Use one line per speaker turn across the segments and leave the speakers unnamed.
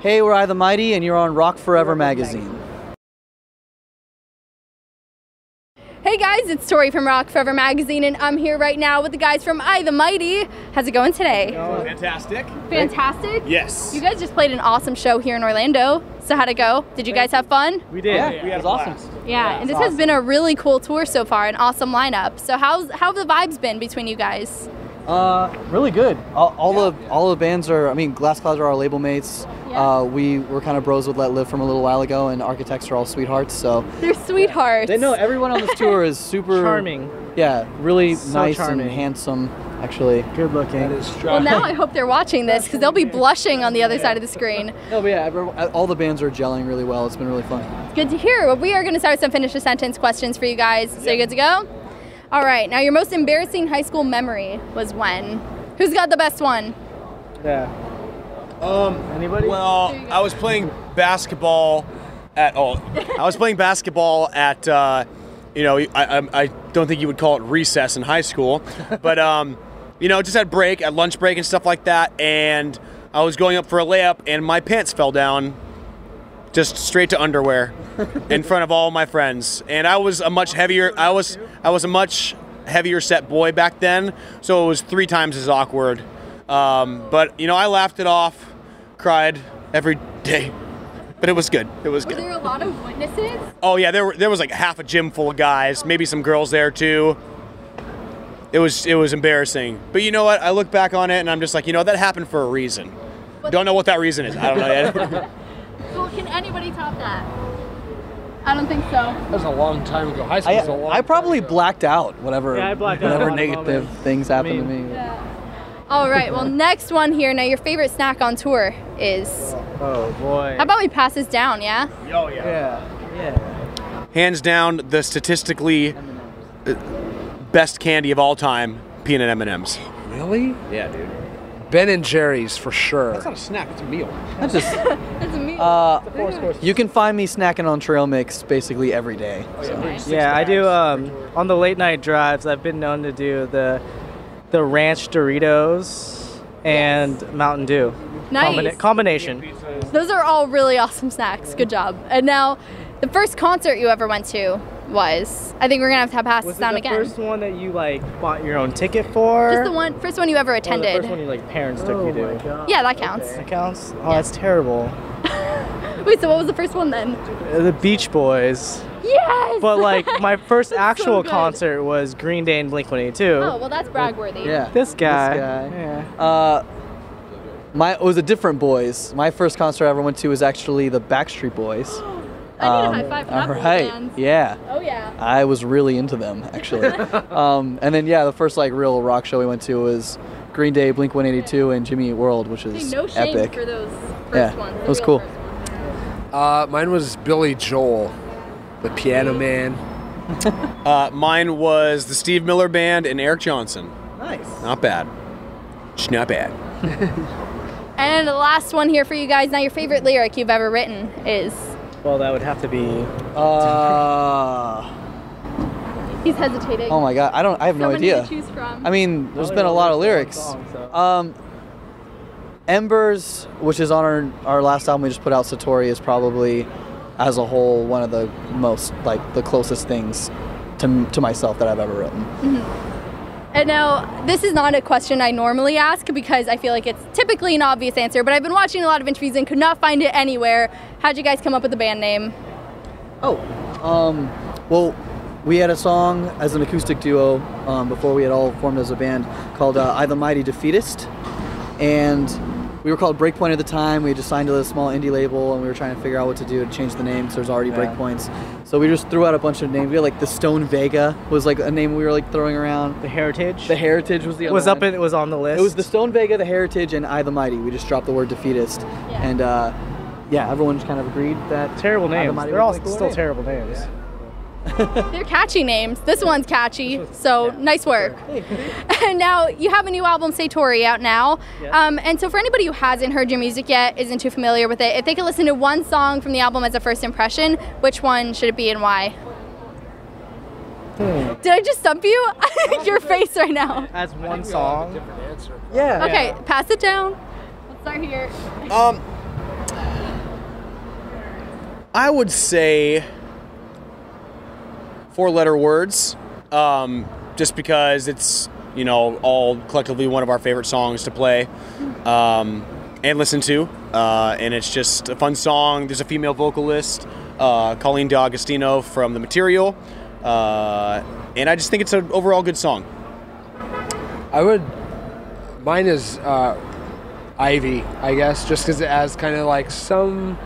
Hey, we're I the Mighty, and you're on Rock Forever Magazine.
Hey guys, it's Tori from Rock Forever Magazine, and I'm here right now with the guys from I the Mighty. How's it going today?
Fantastic.
Fantastic?
Yes.
You guys just played an awesome show here in Orlando. So how'd it go? Did you guys have fun?
We did.
Yeah,
we had
it was awesome.
Yeah, and this has been a really cool tour so far, an awesome lineup. So how have the vibes been between you guys?
Really good. All the bands are, I mean, Glass Clouds are our label mates.
Yeah.
We were kind of bros with Let Live from a little while ago, and Architects are all sweethearts, so.
They're sweethearts.
They know everyone on this tour is super
charming.
Yeah, really
So
nice
charming.
and handsome, actually.
Good looking.
Well, now I hope they're watching this because they'll be blushing on the other side of the screen.
No, but yeah, all the bands are gelling really well. It's been really fun.
Good to hear. Well, we are going to start with some finish a sentence questions for you guys. So you good to go? All right. Now, your most embarrassing high school memory was when? Who's got the best one?
Yeah. Anybody?
Well, I was playing basketball at you know, I don't think you would call it recess in high school, but you know, just at lunch break and stuff like that, and I was going up for a layup and my pants fell down just straight to underwear in front of all my friends, and I was a much heavier set boy back then, so it was 3 times as awkward. But you know, I laughed it off, cried every day, but it was good. It was good.
Were there a lot of witnesses?
Oh yeah, there was like half a gym full of guys, maybe some girls there too. It was embarrassing, but you know what? I look back on it and I'm just like, you know, that happened for a reason. Don't know what that reason is. I don't know yet.
Well, can anybody top that? I don't think so.
That was a long time ago. High school was a long
I probably
time ago.
blacked out whatever,
Yeah, I blacked out
whatever
a lot of
negative
moments.
things happened to me.
Yeah. All right. Well, next one here. Now, your favorite snack on tour is?
Oh boy.
How about we pass this down? Yeah.
Oh yeah.
Yeah.
Hands down, the statistically best candy of all time, peanut M&Ms.
Really?
Yeah, dude.
Ben and Jerry's for sure.
That's not a snack, it's a meal.
That's just,
That's me.
you can find me snacking on trail mix basically every day.
Yeah, I do. On the late night drives, I've been known to do the ranch Doritos and Mountain Dew.
Nice.
Combination.
Those are all really awesome snacks. Good job. And now, the first concert you ever went to was? I think we're gonna have to pass
Was
this
it
down
the
again.
first one that you like bought your own ticket for?
Just the first one you ever
Or
attended.
the first one you like parents took you to?
Yeah, that counts.
That counts. Oh, that's terrible.
Wait, so what was the first one then?
The Beach Boys.
Yes.
But like my first actual
good.
concert was Green Day and Blink-182.
Oh, well, that's bragworthy.
Yeah.
This guy.
Yeah. It was a different boys. My first concert I ever went to was actually the Backstreet Boys.
I need a high five for that boy
Right.
band.
Yeah.
Oh yeah.
I was really into them, actually. And then, yeah, the first like real rock show we went to was Green Day, Blink-182, and Jimmy Eat World, which is
No shame
epic.
for those first
Yeah,
ones.
it was cool.
Mine was Billy Joel, the Piano Man.
Mine was the Steve Miller Band and Eric Johnson.
Nice.
Not bad. Just not bad.
And the last one here for you guys. Now, your favorite lyric you've ever written is?
Well, that would have to be.
He's hesitating.
Oh my God, I have no
many
idea.
to choose from.
I mean, there's been a lot of lyrics. Embers, which is on our last album we just put out, Satori, is probably, as a whole, one of the most, like, the closest things to myself that I've ever written.
Mm-hmm. And now, this is not a question I normally ask because I feel like it's typically an obvious answer, but I've been watching a lot of interviews and could not find it anywhere. How'd you guys come up with the band name?
Well, we had a song as an acoustic duo before we had all formed as a band called I the Mighty Defeatist, and we were called Breakpoint at the time. We had just signed to a small indie label, and we were trying to figure out what to do to change the name because there's already Breakpoints. So we just threw out a bunch of names. We had like the Stone Vega was like a name we were like throwing around.
The Heritage.
The Heritage was the other
was
one.
It was on the list.
It was the Stone Vega, the Heritage, and I the Mighty. We just dropped the word defeatist, and yeah, everyone just kind of agreed that
terrible
I the
names.
Mighty
They're all
was, like, the
still
name.
terrible names.
They're catchy names. This one's catchy, so nice work. And now you have a new album, Satori, out now. And so for anybody who hasn't heard your music yet, isn't too familiar with it, if they could listen to one song from the album as a first impression, which one should it be and why? Did I just stump you? Your face right now.
As one song.
Yeah.
Okay, pass it down. Let's start here.
I would say 4-letter words, just because it's, all collectively one of our favorite songs to play and listen to. And it's just a fun song. There's a female vocalist, Colleen D'Agostino from The Material. And I just think it's an overall good song.
Mine is Ivy, I guess, just because it has kind of like some,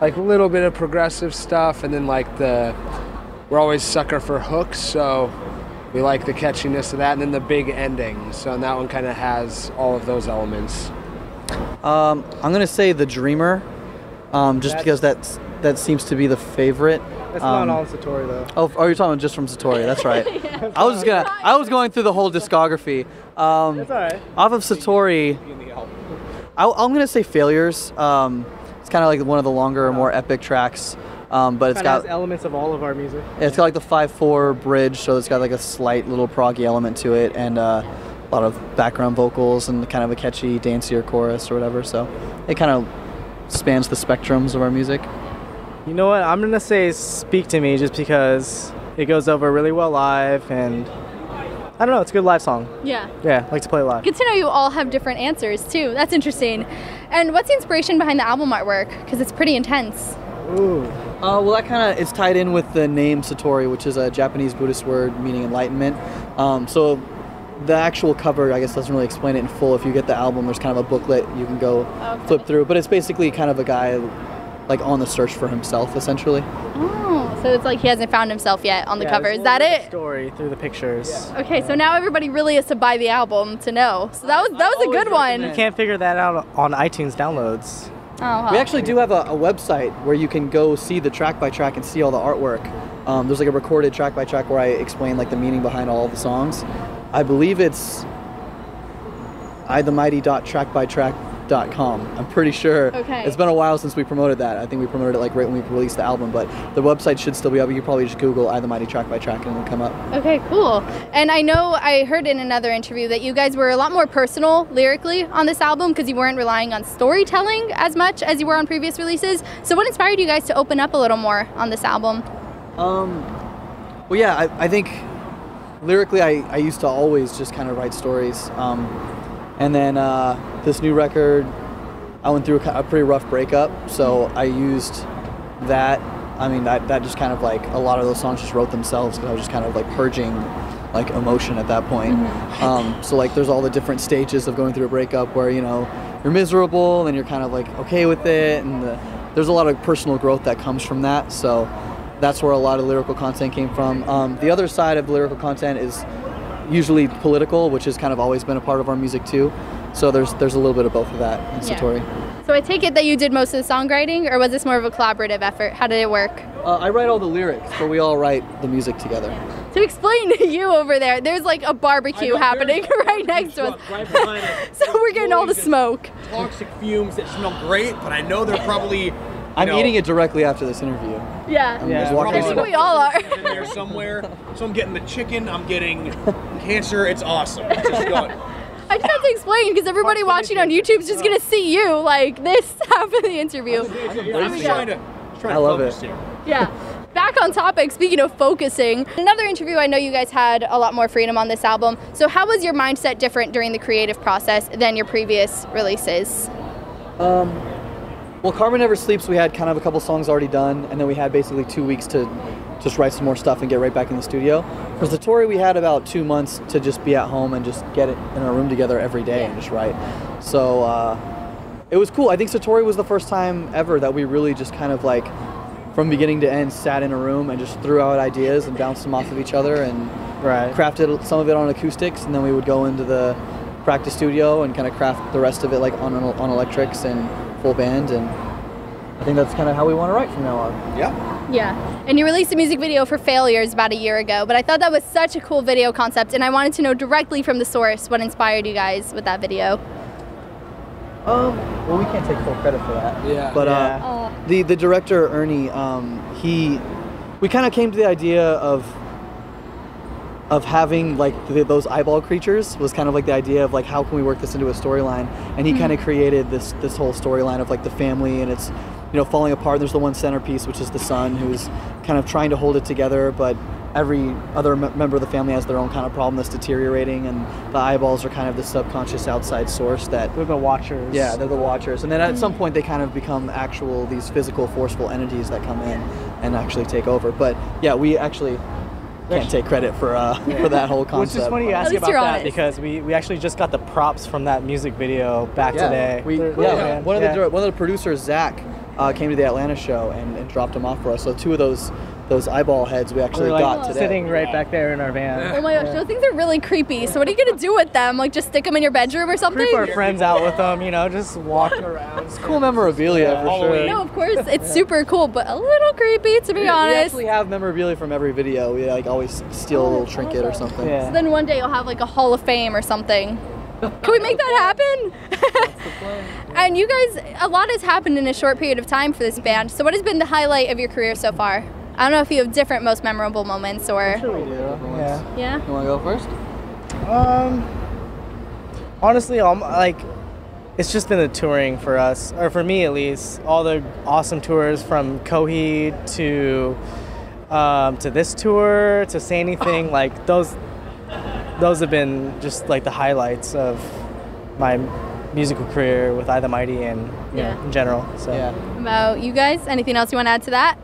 like a little bit of progressive stuff, and then like we're always sucker for hooks, so we like the catchiness of that, and then the big ending. So that one kind of has all of those elements.
I'm gonna say The Dreamer, just because that seems to be the favorite.
That's not on Satori though.
Oh, you're talking just from Satori? That's right.
Yeah.
I was going through the whole discography.
That's all right.
Off of Satori, I'm gonna say Failures. It's kind of like one of the longer, more epic tracks. But it's got
has elements of all of our music.
It's got like the 5/4 bridge, so it's got like a slight little proggy element to it, and a lot of background vocals and kind of a catchy, dancier chorus or whatever. So it kind of spans the spectrums of our music.
You know what? I'm gonna say Speak to Me, just because it goes over really well live, and I don't know, it's a good live song.
Yeah.
Yeah, I like to play it live.
Good to know you all have different answers too. That's interesting. And what's the inspiration behind the album artwork? Because it's pretty intense.
Ooh.
Well, that kind of is tied in with the name Satori, which is a Japanese Buddhist word meaning enlightenment. So the actual cover, I guess, doesn't really explain it in full. If you get the album, there's kind of a booklet you can go flip through. But it's basically kind of a guy like on the search for himself, essentially.
Oh, so it's like he hasn't found himself yet on the cover. Is that it?
Story through the pictures.
Yeah.
Okay, so now everybody really has to buy the album to know. So that was a good one.
You can't figure that out on iTunes downloads.
Oh, wow.
We actually do have a website where you can go see the track by track and see all the artwork. There's like a recorded track by track where I explain like the meaning behind all of the songs. I believe it's ithemighty.trackbytrack.com. I'm pretty sure.
Okay.
It's been a while since we promoted that. I think we promoted it like right when we released the album, but the website should still be up. You can probably just Google I The Mighty Track by Track and it'll come up.
Okay, cool. And I know I heard in another interview that you guys were a lot more personal lyrically on this album because you weren't relying on storytelling as much as you were on previous releases. So what inspired you guys to open up a little more on this album?
Well, yeah, I think lyrically I used to always just kind of write stories. And then this new record, I went through a pretty rough breakup, so I used that. I mean, that just kind of like, a lot of those songs just wrote themselves because I was just kind of like purging like emotion at that point. So like there's all the different stages of going through a breakup where, you're miserable and you're kind of like okay with it, and there's a lot of personal growth that comes from that. So that's where a lot of lyrical content came from. The other side of the lyrical content is usually political, which has kind of always been a part of our music too. So there's a little bit of both of that in Satori.
So I take it that you did most of the songwriting, or was this more of a collaborative effort? How did it work?
I write all the lyrics, but we all write the music together.
To explain to you over there, there's like a barbecue happening right next to us.
Right behind us.
So we're getting all the smoke.
Toxic fumes that smell great, but I know they're probably.
I'm eating it directly after this interview.
Yeah.
I'm just walking
I think
around.
we all are.
in there somewhere. So I'm getting the chicken. I'm getting cancer. It's awesome. It's just going.
I just have to explain because everybody watching on YouTube is just gonna see you like this half of the interview.
I'm just trying to
I love
focus
it.
here.
Yeah. Back on topic, speaking of focusing, another interview, I know you guys had a lot more freedom on this album. So how was your mindset different during the creative process than your previous releases?
Well, Karma Never Sleeps, we had kind of a couple songs already done, and then we had basically 2 weeks to just write some more stuff and get right back in the studio. For Satori, we had about 2 months to just be at home and just get it in our room together every day and just write. So it was cool. I think Satori was the first time ever that we really just kind of like, from beginning to end, sat in a room and just threw out ideas and bounced them off of each other and crafted some of it on acoustics, and then we would go into the practice studio and kind of craft the rest of it like on electrics and full band, and I think that's kind of how we want to write from now on.
Yeah.
Yeah. And you released a music video for Failures about a year ago, but I thought that was such a cool video concept, and I wanted to know directly from the source what inspired you guys with that video.
Well, we can't take full credit for that.
Yeah.
But the director Ernie, we kind of came to the idea of having like those eyeball creatures was kind of like the idea of like how can we work this into a storyline, and he kind of created this whole storyline of like the family and its falling apart. There's the one centerpiece, which is the son, who's kind of trying to hold it together, but every other member of the family has their own kind of problem that's deteriorating, and the eyeballs are kind of the subconscious outside source that...
They're the watchers.
Yeah, they're the watchers. And then at some point they kind of become these physical, forceful entities that come in and actually take over. But yeah, we actually can't take credit for that whole concept.
Which is funny you ask about that,
honest.
because we actually just got the props from that music video back today.
One of the producers, Zach, came to the Atlanta show and dropped them off for us. So 2 of those eyeball heads we actually got today.
Sitting right back there in our van.
Oh my gosh, those things are really creepy. So what are you gonna do with them? Like just stick them in your bedroom or something?
Creep our friends out with them, just walking around.
It's cool memorabilia for sure.
No, of course, it's super cool, but a little creepy to be honest.
We actually have memorabilia from every video. We always steal a little trinket or something.
Yeah.
So then one day you'll have like a Hall of Fame or something. Can we make that happen? And you guys, a lot has happened in a short period of time for this band. So what has been the highlight of your career so far? I don't know if you have different most memorable moments or...
I'm sure we do.
Yeah?
You want to go first?
Honestly, it's just been the touring for us, or for me at least. All the awesome tours from Coheed to this tour to Say Anything, like those have been just like the highlights of my musical career with I the Mighty and in general. So
About you guys, anything else you want to add to that?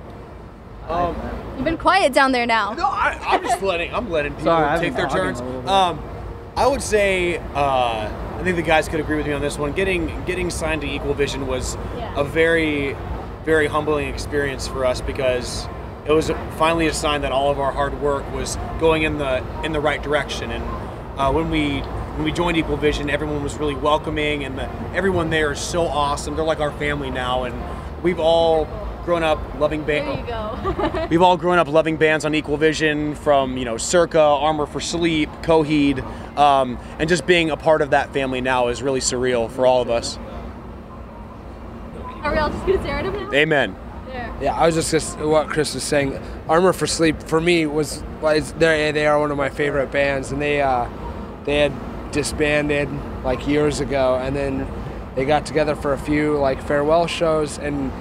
You've been quiet down there now.
No, I'm just letting people take their turns. I would say I think the guys could agree with me on this one. Getting signed to Equal Vision was a very, very humbling experience for us, because it was finally a sign that all of our hard work was going in the right direction. And when we joined Equal Vision, everyone was really welcoming, and everyone there is so awesome. They're like our family now, and we've all grown up loving bands.
There you go.
We've all grown up loving bands on Equal Vision, from Circa, Armor for Sleep, Coheed, and just being a part of that family now is really surreal for all of us.
Are we all just gonna stare at him now?
Amen.
There.
Yeah, I was just what Chris was saying. Armor for Sleep for me was they are one of my favorite bands, and they had disbanded like years ago, and then they got together for a few like farewell shows, and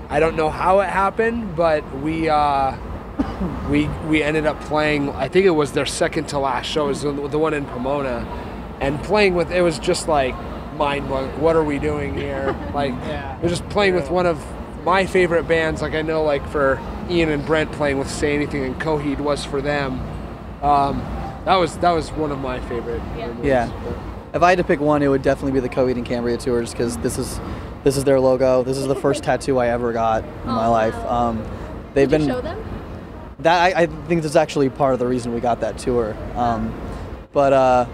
I don't know how it happened, but we ended up playing. I think it was their second to last show. It was the one in Pomona, and playing with it was just like mind blowing. What are we doing here? Like we're just playing with one of my favorite bands. Like I know, like for Ian and Brent, playing with Say Anything and Coheed was for them. That was one of my favorite.
Yeah. If I had to pick one, it would definitely be the Coheed and Cambria tours, because this is their logo. This is the first tattoo I ever got in my life. They've
Did
been
you show them?
that I think that's actually part of the reason we got that tour. But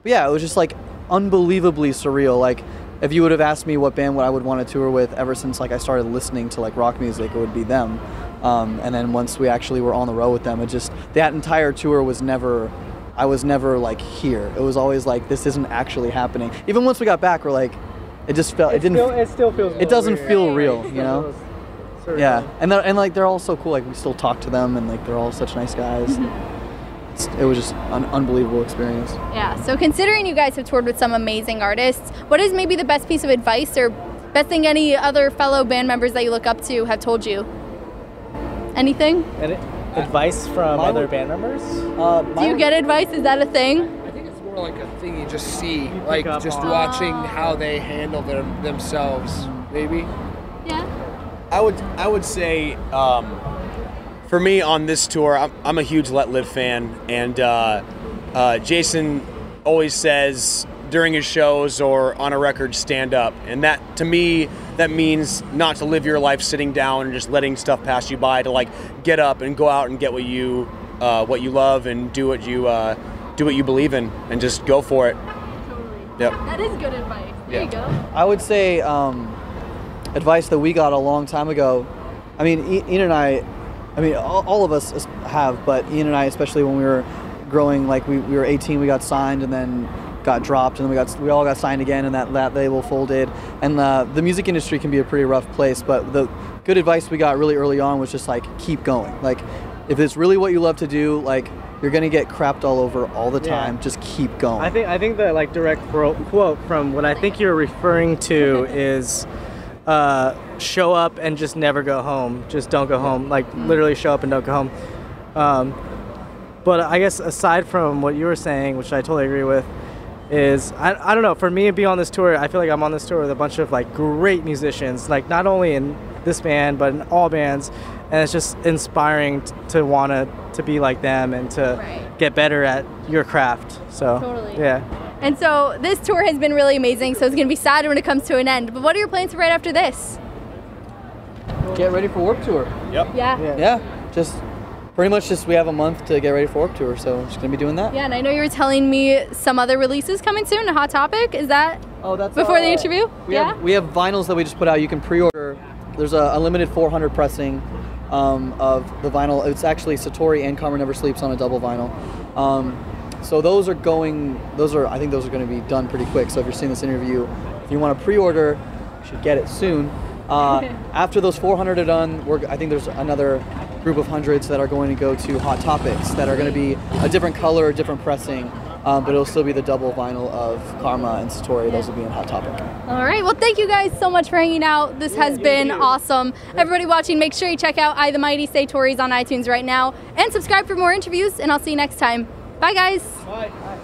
yeah, it was just like unbelievably surreal. Like if you would have asked me what band I would want to tour with ever since like I started listening to like rock music, it would be them. And then once we actually were on the road with them, that entire tour was never. I was never like here. It was always like this isn't actually happening. Even once we got back, we're like, it just felt. It
still feels.
It doesn't
weird.
feel real, Yeah, and they're all so cool. Like we still talk to them, and like they're all such nice guys. It was just an unbelievable experience.
Yeah. So considering you guys have toured with some amazing artists, what is maybe the best piece of advice or best thing any other fellow band members that you look up to have told you? Anything?
Advice from other band members?
Do you get advice? Is that a thing?
I think it's more like a thing you just see, like just watching how they handle themselves, maybe.
Yeah.
I would say, for me on this tour, I'm a huge Let Live fan, and Jason always says during his shows or on a record, stand up, and that to me that means not to live your life sitting down and just letting stuff pass you by, to like get up and go out and get what you love and do what you believe in, and just go for it.
Totally.
Yep.
That is good advice. There you go.
I would say advice that we got a long time ago. I mean, Ian and I mean, all of us have, but Ian and I, especially when we were growing, like we were 18, we got signed and then got dropped, and then we all got signed again, and that label folded. And the music industry can be a pretty rough place, but the good advice we got really early on was just like keep going. Like if it's really what you love to do, like you're gonna get crapped all over all the time. Yeah. Just keep going.
I think the like direct quote from what I think you're referring to is show up and just never go home. Just don't go home. Like literally show up and don't go home. But I guess aside from what you were saying, which I totally agree with, is I don't know. For me to be on this tour, I feel like I'm on this tour with a bunch of like great musicians. Like not only in this band but in all bands, and it's just inspiring to want to be like them and to get better at your craft. So yeah.
And so this tour has been really amazing, so it's going to be sad when it comes to an end. But what are your plans right after this?
Get ready for Warped Tour.
Yep.
Yeah.
Just pretty much we have a month to get ready for Warped Tour, so we're just going to be doing that.
Yeah, and I know you were telling me some other releases coming soon, a Hot Topic. Is that before the interview?
We have vinyls that we just put out. You can pre-order. There's a limited 400 pressing of the vinyl. It's actually Satori and Karma Never Sleeps on a double vinyl. So I think those are going to be done pretty quick. So if you're seeing this interview, if you want to pre-order, you should get it soon. After those 400 are done, I think there's another group of hundreds that are going to go to Hot Topics that are going to be a different color, different pressing, but it'll still be the double vinyl of Karma and Satori. Those will be in Hot Topic.
All right. Well, thank you guys so much for hanging out. This has been awesome. Everybody watching, make sure you check out I the Mighty Satori's on iTunes right now and subscribe for more interviews, and I'll see you next time. Bye, guys.
Bye.